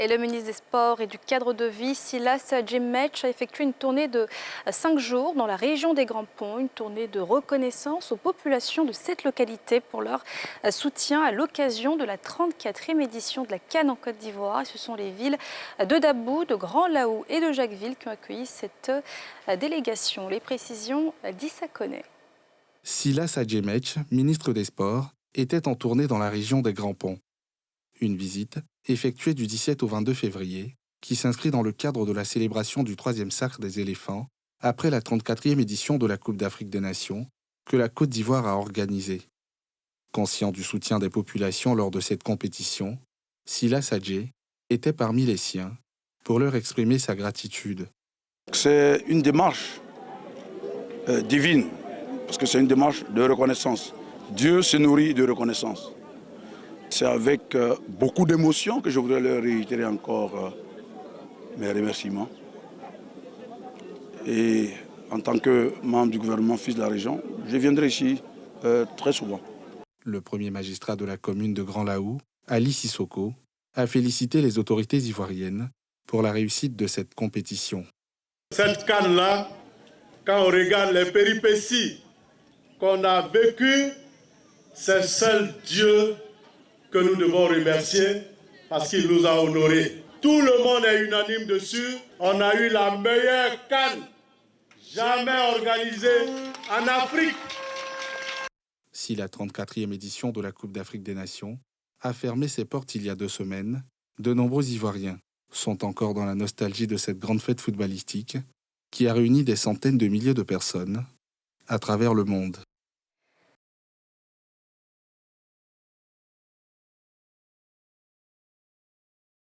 Et le ministre des Sports et du Cadre de vie, Silas Djemech, a effectué une tournée de 5 jours dans la région des Grands Ponts, une tournée de reconnaissance aux populations de cette localité pour leur soutien à l'occasion de la 34e édition de la CAN en Côte d'Ivoire. Ce sont les villes de Dabou, de Grand Laou et de Jacquesville qui ont accueilli cette délégation. Les précisions d'Issa Koné. Silas Djemech, ministre des Sports, était en tournée dans la région des Grands Ponts. Une visite effectuée du 17 au 22 février, qui s'inscrit dans le cadre de la célébration du 3e sacre des éléphants, après la 34e édition de la Coupe d'Afrique des Nations, que la Côte d'Ivoire a organisée. Conscient du soutien des populations lors de cette compétition, Silas Djemech était parmi les siens pour leur exprimer sa gratitude. C'est une démarche divine, parce que c'est une démarche de reconnaissance. Dieu se nourrit de reconnaissance. C'est avec beaucoup d'émotion que je voudrais leur réitérer encore mes remerciements. Et en tant que membre du gouvernement, fils de la région, je viendrai ici très souvent. Le premier magistrat de la commune de Grand Laou, Ali Sissoko, a félicité les autorités ivoiriennes pour la réussite de cette compétition. Cette CAN-là, quand on regarde les péripéties qu'on a vécues, c'est seul Dieu que nous devons remercier parce qu'il nous a honorés. Tout le monde est unanime dessus. On a eu la meilleure CAN jamais organisée en Afrique. Si la 34e édition de la Coupe d'Afrique des Nations a fermé ses portes il y a 2 semaines, de nombreux Ivoiriens sont encore dans la nostalgie de cette grande fête footballistique qui a réuni des centaines de milliers de personnes à travers le monde.